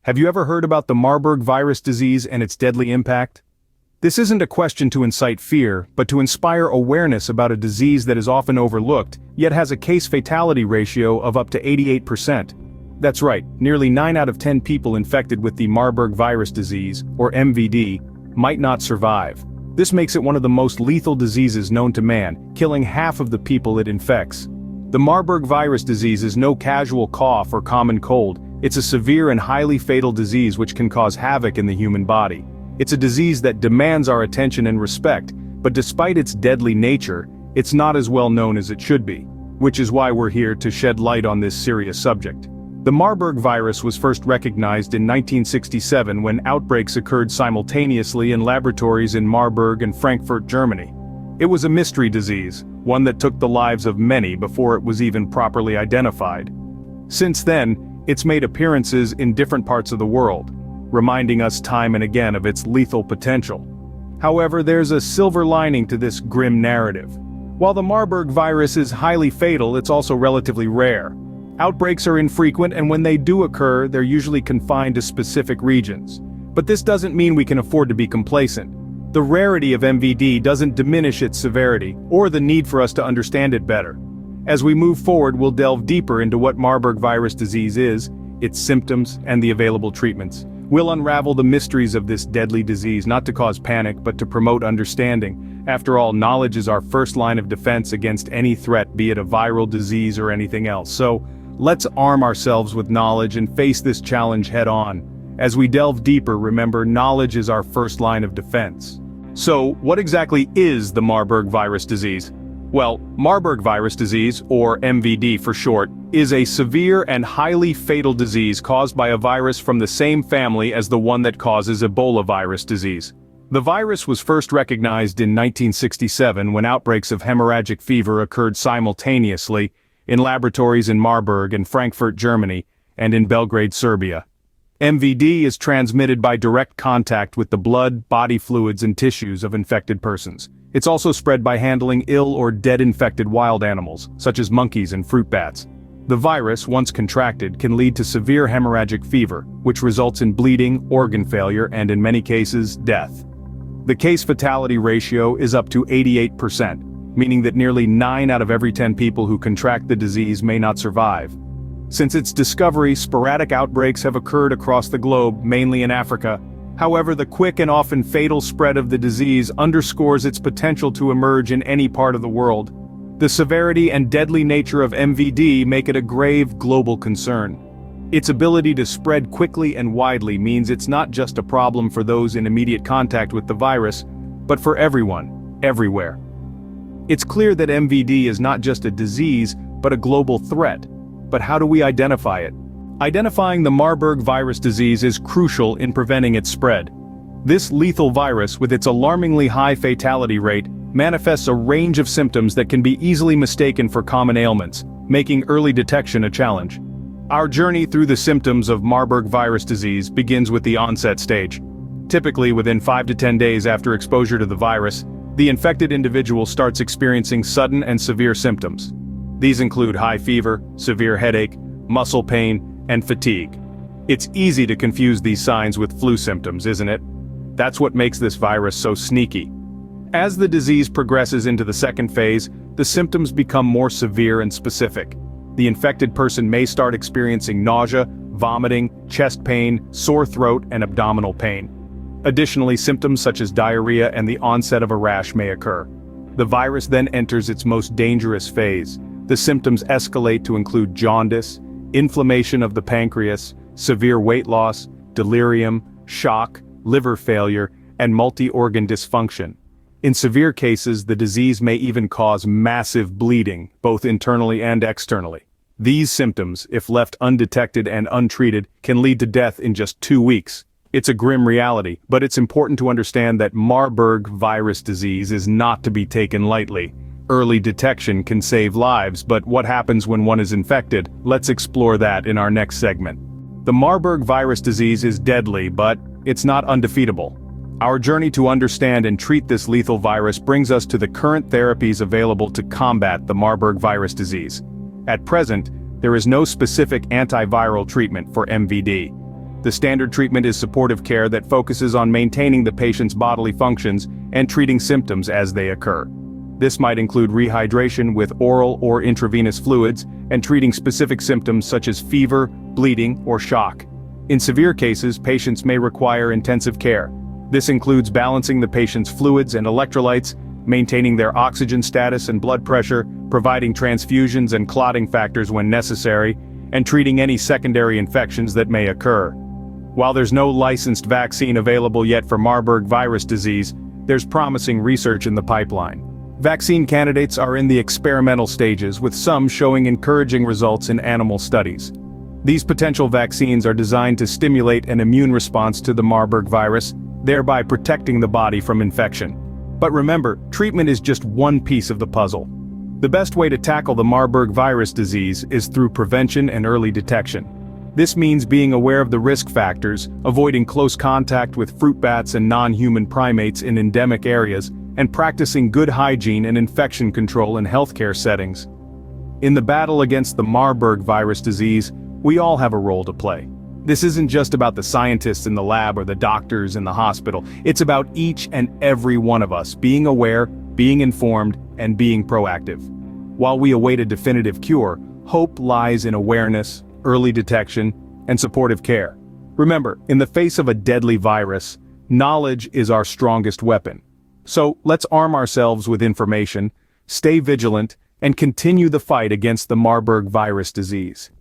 Have you ever heard about the Marburg virus disease and its deadly impact? This isn't a question to incite fear, but to inspire awareness about a disease that is often overlooked, yet has a case fatality ratio of up to 88%. That's right, nearly 9 out of 10 people infected with the Marburg virus disease, or MVD, might not survive. This makes it one of the most lethal diseases known to man, killing half of the people it infects. The Marburg virus disease is no casual cough or common cold. It's a severe and highly fatal disease which can cause havoc in the human body. It's a disease that demands our attention and respect, but despite its deadly nature, it's not as well known as it should be, which is why we're here to shed light on this serious subject. The Marburg virus was first recognized in 1967 when outbreaks occurred simultaneously in laboratories in Marburg and Frankfurt, Germany. It was a mystery disease, one that took the lives of many before it was even properly identified. Since then, it's made appearances in different parts of the world, reminding us time and again of its lethal potential. However, there's a silver lining to this grim narrative. While the Marburg virus is highly fatal, it's also relatively rare. Outbreaks are infrequent, and when they do occur, they're usually confined to specific regions. But this doesn't mean we can afford to be complacent. The rarity of MVD doesn't diminish its severity, or the need for us to understand it better. As we move forward, we'll delve deeper into what Marburg virus disease is, its symptoms, and the available treatments. We'll unravel the mysteries of this deadly disease, not to cause panic, but to promote understanding. After all, knowledge is our first line of defense against any threat, be it a viral disease or anything else. So, let's arm ourselves with knowledge and face this challenge head-on. As we delve deeper, remember, knowledge is our first line of defense. So, what exactly is the Marburg virus disease? Well, Marburg virus disease, or MVD for short, is a severe and highly fatal disease caused by a virus from the same family as the one that causes Ebola virus disease. The virus was first recognized in 1967 when outbreaks of hemorrhagic fever occurred simultaneously in laboratories in Marburg and Frankfurt, Germany, and in Belgrade, Serbia. MVD is transmitted by direct contact with the blood, body fluids, and tissues of infected persons. It's also spread by handling ill or dead infected wild animals, such as monkeys and fruit bats. The virus, once contracted, can lead to severe hemorrhagic fever, which results in bleeding, organ failure, and in many cases, death. The case fatality ratio is up to 88%, meaning that nearly 9 out of every 10 people who contract the disease may not survive. Since its discovery, sporadic outbreaks have occurred across the globe, mainly in Africa. However, the quick and often fatal spread of the disease underscores its potential to emerge in any part of the world. The severity and deadly nature of MVD make it a grave global concern. Its ability to spread quickly and widely means it's not just a problem for those in immediate contact with the virus, but for everyone, everywhere. It's clear that MVD is not just a disease, but a global threat. But how do we identify it? Identifying the Marburg virus disease is crucial in preventing its spread. This lethal virus, with its alarmingly high fatality rate, manifests a range of symptoms that can be easily mistaken for common ailments, making early detection a challenge. Our journey through the symptoms of Marburg virus disease begins with the onset stage. Typically within 5 to 10 days after exposure to the virus, the infected individual starts experiencing sudden and severe symptoms. These include high fever, severe headache, muscle pain, and fatigue. It's easy to confuse these signs with flu symptoms, isn't it? That's what makes this virus so sneaky. As the disease progresses into the second phase, the symptoms become more severe and specific. The infected person may start experiencing nausea, vomiting, chest pain, sore throat, and abdominal pain. Additionally, symptoms such as diarrhea and the onset of a rash may occur. The virus then enters its most dangerous phase. The symptoms escalate to include jaundice, inflammation of the pancreas, severe weight loss, delirium, shock, liver failure, and multi-organ dysfunction. In severe cases, the disease may even cause massive bleeding, both internally and externally. These symptoms, if left undetected and untreated, can lead to death in just 2 weeks. It's a grim reality, but it's important to understand that Marburg virus disease is not to be taken lightly. Early detection can save lives, but what happens when one is infected? Let's explore that in our next segment. The Marburg virus disease is deadly, but it's not undefeatable. Our journey to understand and treat this lethal virus brings us to the current therapies available to combat the Marburg virus disease. At present, there is no specific antiviral treatment for MVD. The standard treatment is supportive care that focuses on maintaining the patient's bodily functions and treating symptoms as they occur. This might include rehydration with oral or intravenous fluids and treating specific symptoms such as fever, bleeding, or shock. In severe cases, patients may require intensive care. This includes balancing the patient's fluids and electrolytes, maintaining their oxygen status and blood pressure, providing transfusions and clotting factors when necessary, and treating any secondary infections that may occur. While there's no licensed vaccine available yet for Marburg virus disease, there's promising research in the pipeline. Vaccine candidates are in the experimental stages, with some showing encouraging results in animal studies. These potential vaccines are designed to stimulate an immune response to the Marburg virus, thereby protecting the body from infection. But remember, treatment is just one piece of the puzzle. The best way to tackle the Marburg virus disease is through prevention and early detection. This means being aware of the risk factors, avoiding close contact with fruit bats and non-human primates in endemic areas, and practicing good hygiene and infection control in healthcare settings. In the battle against the Marburg virus disease, we all have a role to play. This isn't just about the scientists in the lab or the doctors in the hospital. It's about each and every one of us being aware, being informed, and being proactive. While we await a definitive cure, hope lies in awareness, early detection, and supportive care. Remember, in the face of a deadly virus, knowledge is our strongest weapon. So let's arm ourselves with information, stay vigilant, and continue the fight against the Marburg virus disease.